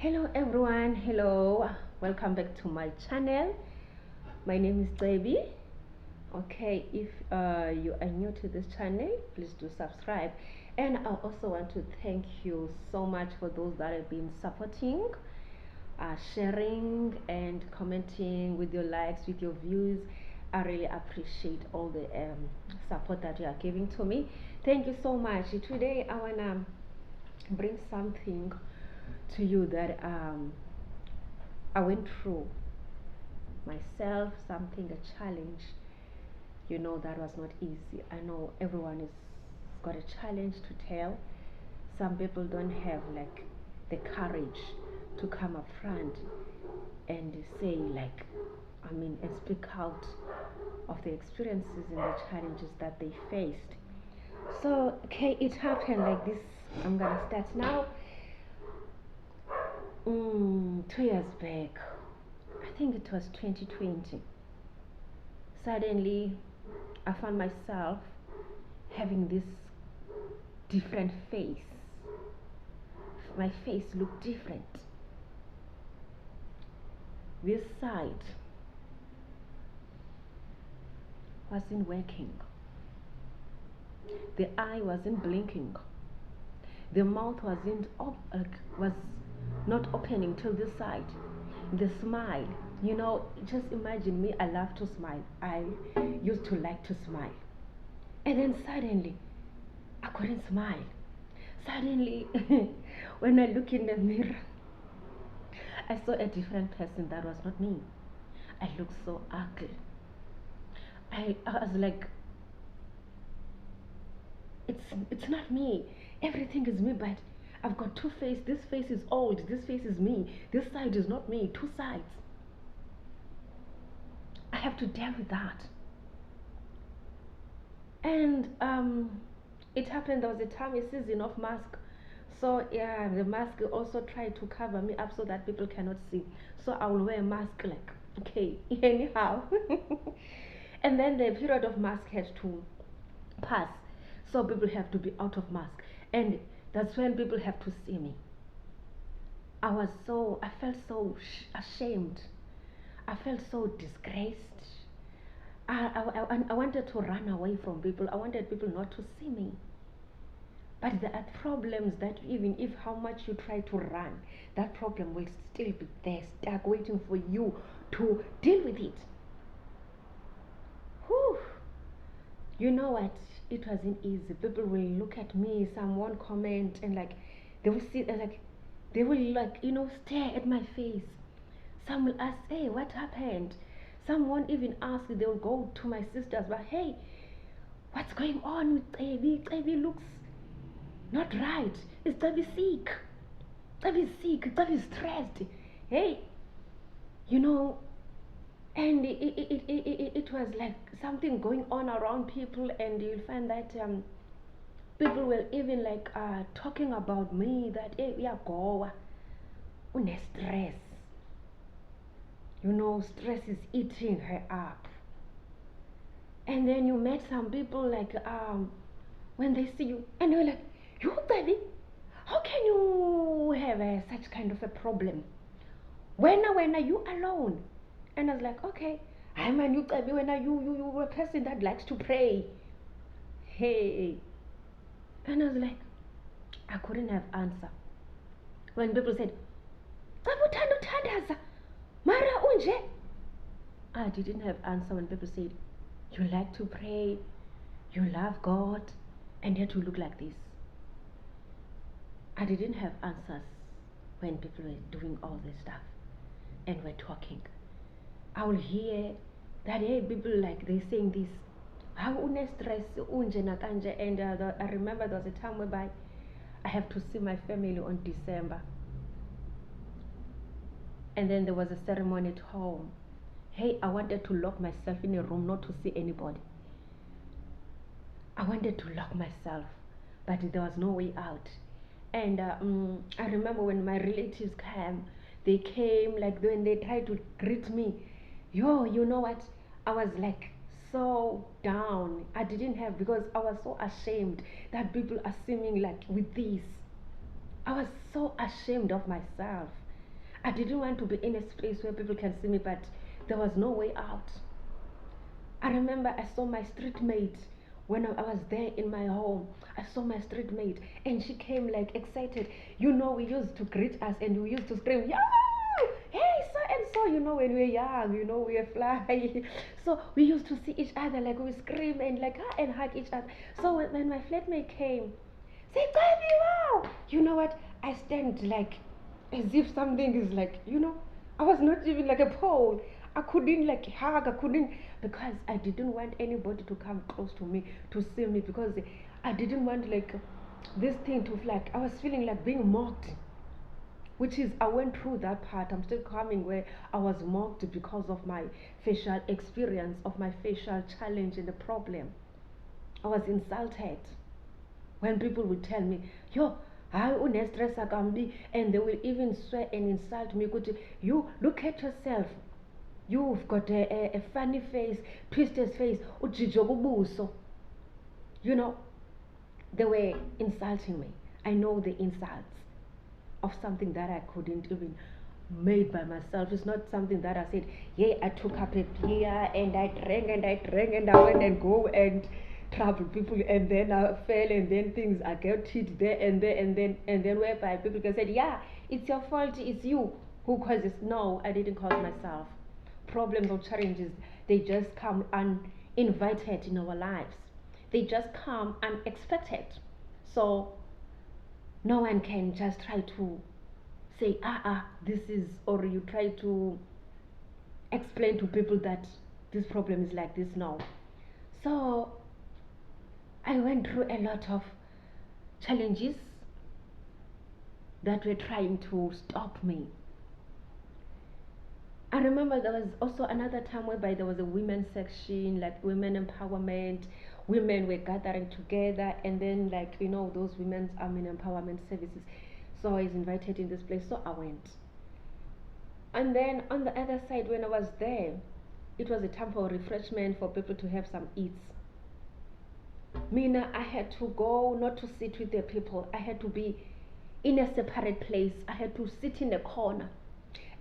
Hello everyone, hello, welcome back to my channel. My name is Debbie. Okay, if you are new to this channel, please do subscribe. And I also want to thank you so much for those that have been supporting, sharing and commenting with your likes, with your views. I really appreciate all the support that you are giving to me. Thank you so much. Today I want to bring something to you that I went through myself, something, a challenge, that was not easy. I know everyone is got a challenge to tell. Some people don't have like the courage to come up front and say and speak out of the experiences and the challenges that they faced. So okay, it happened like this. I'm gonna start now. 2 years back, I think it was 2020. Suddenly I found myself having this different face. My face looked different. This side wasn't working. The eye wasn't blinking. The mouth was not opening till this side. The smile, just imagine me. I love to smile. I used to like to smile. And then suddenly, I couldn't smile. Suddenly, when I look in the mirror, I saw a different person that was not me. I looked so ugly. I was like, it's not me. Everything is me, but I've got two faces. This face is old. This face is me. This side is not me. Two sides. I have to deal with that. And it happened. There was a time, a season of mask. So yeah, the mask also tried to cover me up so that people cannot see. So I will wear a mask like okay, anyhow. And then the period of mask had to pass, so people have to be out of mask, and that's when people have to see me. I felt so ashamed. I felt so disgraced. I wanted to run away from people. I wanted people not to see me. But there are problems that even if how much you try to run, that problem will still be there, stuck, waiting for you to deal with it. Whew. You know what? It wasn't easy. People will look at me, some won't comment, and they will see, they will stare at my face. Some will ask, "Hey, what happened?" Some won't even ask. They will go to my sisters, but hey, what's going on with Debbie? Debbie looks not right. Is Debbie sick? Debbie's sick. Debbie's stressed. Hey, you know, and it was like something going on around people, and you'll find that people were even talking about me that hey, we are goa, une stress. Stress is eating her up. And then you met some people when they see you, and you're like, you Debbie, how can you have such kind of a problem? When are you alone? And I was like, okay, I'm a new Debbie. When are you a person that likes to pray? Hey. And I was like, I couldn't have answer. When people said, Mara unje, I didn't have answer when people said, you like to pray, you love God, and yet you look like this. I didn't have answers when people were doing all this stuff and were talking. I will hear that hey, people they saying this. How une stress unje na kanje, and I remember there was a time whereby I have to see my family on December. And then there was a ceremony at home. Hey, I wanted to lock myself in a room not to see anybody. I wanted to lock myself, but there was no way out. And I remember when my relatives came, they came when they tried to greet me. You know what? I was so down. I didn't have, because I was so ashamed that people are seeing with this. I was so ashamed of myself. I didn't want to be in a space where people can see me, but there was no way out. I remember I saw my street mate when I was there in my home. I saw my street mate and she came like excited. We used to greet us and we used to scream, yeah, hey, so and so, when we're young, we're fly. So we used to see each other, like we scream and like and hug each other. So when my flatmate came, say, baby, wow, you know what? I stand like as if something is like, I was not even like a pole. I couldn't like hug, I couldn't, because I didn't want anybody to come close to me to see me, because I didn't want like this thing to like, I was feeling like being mocked, which is, I went through that part. I'm still coming where I was mocked because of my facial experience, of my facial challenge and the problem. I was insulted when people would tell me, yo, hayi une-stress akambi, and they will even swear and insult me, you look at yourself, you've got a funny face, twisted face, ujijo kubuso. They were insulting me. I know the insults of something that I couldn't even made by myself. It's not something that I said, yeah, I took up a beer and I drank and I drank and I went and go and trouble people, and then I fell, and then things I got hit there and there, and then whereby people can say, yeah, it's your fault, it's you who caused this. No, I didn't cause myself. Problems or challenges, they just come uninvited in our lives. They just come unexpected. So no one can just try to say, this is, or you try to explain to people that this problem is like this. No. So I went through a lot of challenges that were trying to stop me. I remember there was also another time whereby there was a women's section, like women empowerment. Women were gathering together, and then like those women's empowerment services. So I was invited in this place, so I went. And then on the other side, when I was there, it was a time for refreshment, for people to have some eats. Mina, I had to go, not to sit with the people. I had to be in a separate place. I had to sit in a corner,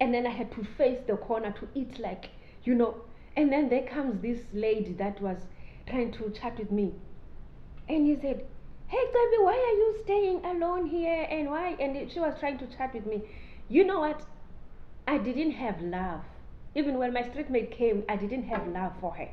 and then I had to face the corner to eat, like and then there comes this lady that was trying to chat with me, and he said, hey baby, why are you staying alone here, and why? And she was trying to chat with me. You know what? I didn't have love. Even when my street mate came, I didn't have love for her.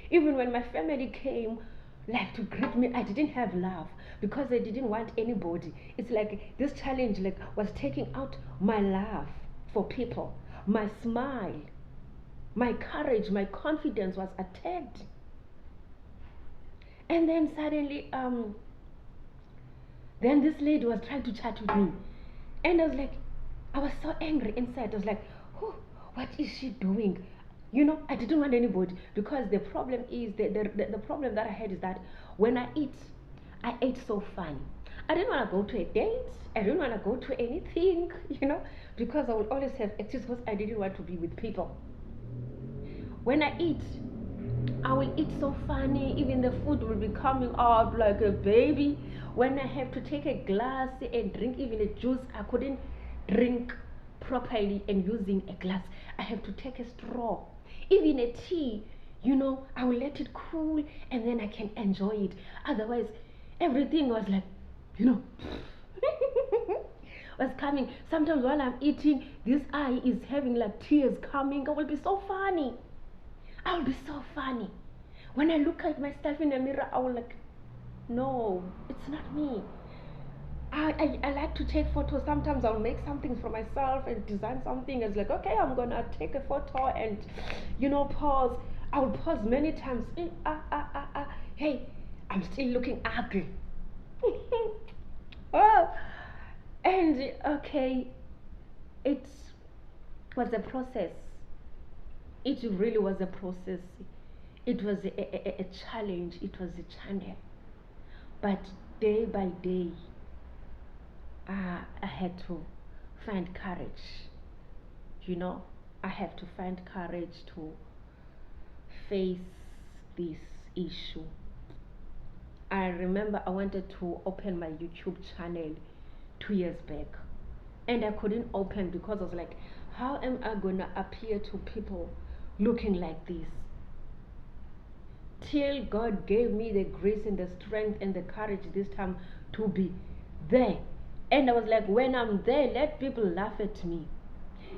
Even when my family came like to greet me, I didn't have love, because I didn't want anybody. It's like this challenge like was taking out my love for people. My smile, my courage, my confidence was attacked. And then suddenly then this lady was trying to chat with me, and I was like, I was so angry inside. I was like, oh, what is she doing? I didn't want anybody, because the problem is the problem that I had is that when I ate so funny. I didn't want to go to a date. I didn't want to go to anything, because I would always have excuses, because I didn't want to be with people. When I eat, I will eat so funny. Even the food will be coming out like a baby. When I have to take a glass and drink even a juice, I couldn't drink properly and using a glass. I have to take a straw. Even a tea, I will let it cool and then I can enjoy it. Otherwise, everything was like, was coming. Sometimes while I'm eating, this eye is having like tears coming. I will be so funny. I will be so funny. When I look at myself in the mirror, I will like, no, it's not me. I like to take photos. Sometimes I'll make something for myself and design something. It's like, okay, I'm gonna take a photo and pause. I will pause many times. Hey, I'm still looking ugly. Oh, and okay, it was a process. It really was a process. It was a challenge. It was a channel. But day by day, I had to find courage. I have to find courage to face this issue. I remember I wanted to open my YouTube channel 2 years back, and I couldn't open because I was like, How am I gonna appear to people looking like this? Till God gave me the grace and the strength and the courage this time to be there. And I was like, when I'm there, let people laugh at me.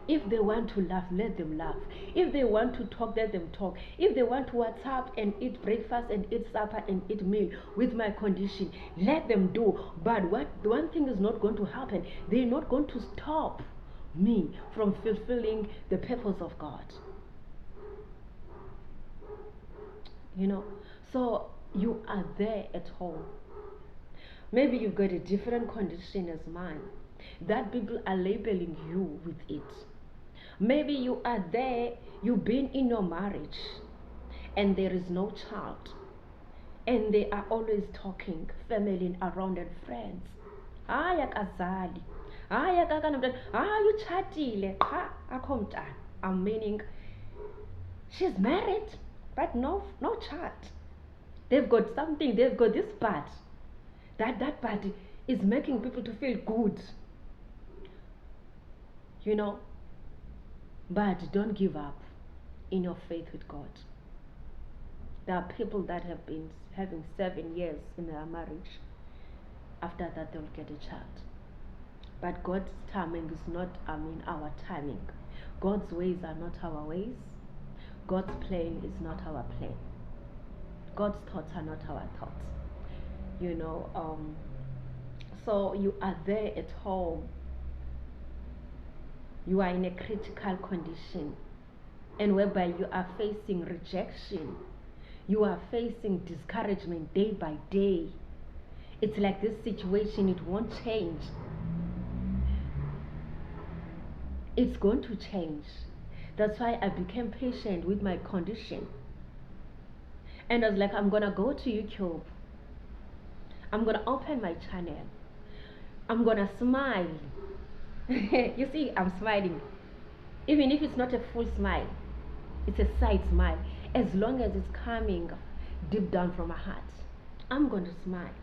If they want to laugh, let them laugh. If they want to talk, let them talk. If they want to WhatsApp and eat breakfast and eat supper and eat meal with my condition, let them do. But one thing is not going to happen. They're not going to stop me from fulfilling the purpose of God. You know, so you are there at home. Maybe you've got a different condition as mine, that people are labeling you with it. Maybe you are there, you've been in your marriage and there is no child, and they are always talking, family around and friends. Haya kazali, haya kakanamntwana, utshatile, cha akho mntana. I'm meaning she's married but no child. They've got something, they've got this part. That part is making people to feel good. You know, but don't give up in your faith with God. There are people that have been having 7 years in their marriage. After that, they'll get a child. But God's timing is not, our timing. God's ways are not our ways. God's plan is not our plan. God's thoughts are not our thoughts. You know, so you are there at home. You are in a critical condition, and whereby you are facing rejection. You are facing discouragement day by day. It's like this situation, it won't change. It's going to change. That's why I became patient with my condition. And I was like, I'm going to go to YouTube. I'm going to open my channel. I'm going to smile. You see, I'm smiling. Even if it's not a full smile, it's a side smile. As long as it's coming deep down from my heart, I'm going to smile.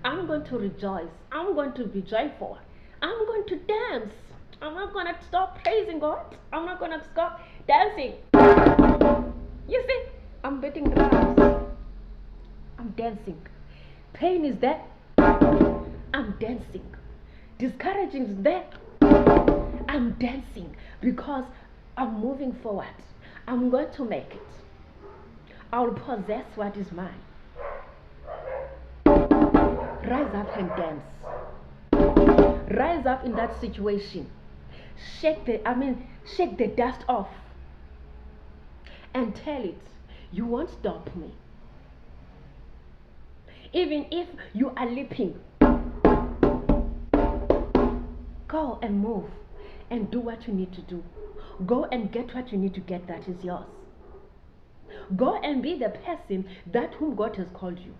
I'm going to rejoice. I'm going to be joyful. I'm going to dance. I'm not going to stop praising God. I'm not going to stop dancing. You see, I'm beating drums. I'm dancing. Pain is there. I'm dancing. Discouraging is there. I'm dancing because I'm moving forward. I'm going to make it. I'll possess what is mine. Rise up and dance. Rise up in that situation. Shake the dust off. And tell it, you won't stop me. Even if you are leaping, go and move and do what you need to do. Go and get what you need to get that is yours. Go and be the person that whom God has called you.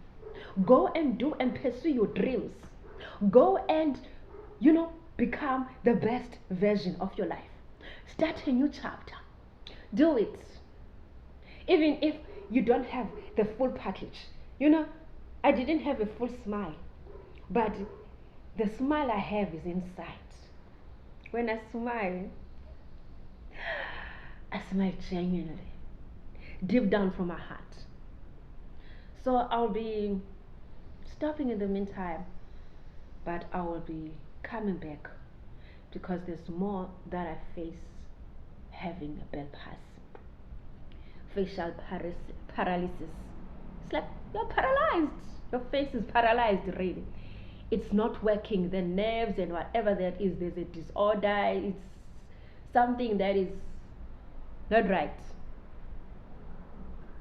Go and do and pursue your dreams. Go and, become the best version of your life. Start a new chapter. Do it. Even if you don't have the full package. I didn't have a full smile, but the smile I have is inside. When I smile genuinely, deep down from my heart. So I'll be stopping in the meantime, but I will be coming back because there's more that I face having a bell palsy, facial paralysis. It's like you're paralyzed. Your face is paralyzed, really. It's not working. The nerves and whatever that is, there's a disorder. It's something that is not right.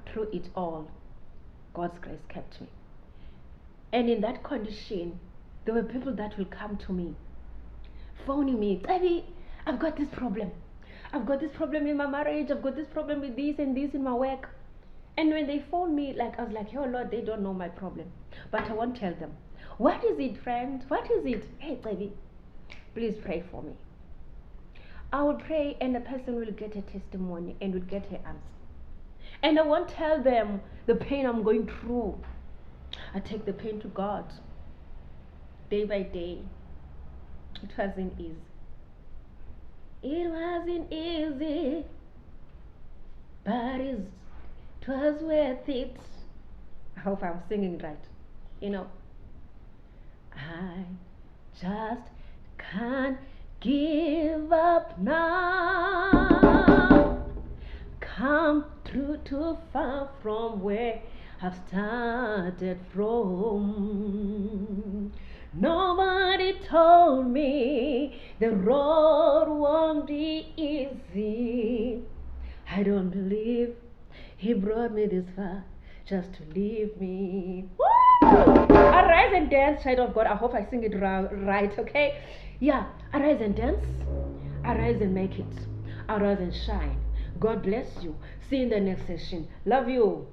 Through it all, God's grace kept me. And in that condition, there were people that will come to me, phoning me, Baby, I've got this problem. I've got this problem in my marriage. I've got this problem with this and this in my work. And when they phone me, I was like, oh Lord, they don't know my problem. But I won't tell them. What is it, friend? What is it? Hey, baby, please pray for me. I will pray and the person will get a testimony and will get her answer. And I won't tell them the pain I'm going through. I take the pain to God. Day by day. It wasn't easy. It wasn't easy, but it was worth it. I hope I'm singing right. You know, I just can't give up now. Come through too far from where I've started from. Nobody told me the road won't be easy. I don't believe he brought me this far just to leave me. Woo! Arise and dance, child of God. I hope I sing it right, okay? Yeah, arise and dance. Arise and make it. Arise and shine. God bless you. See you in the next session. Love you.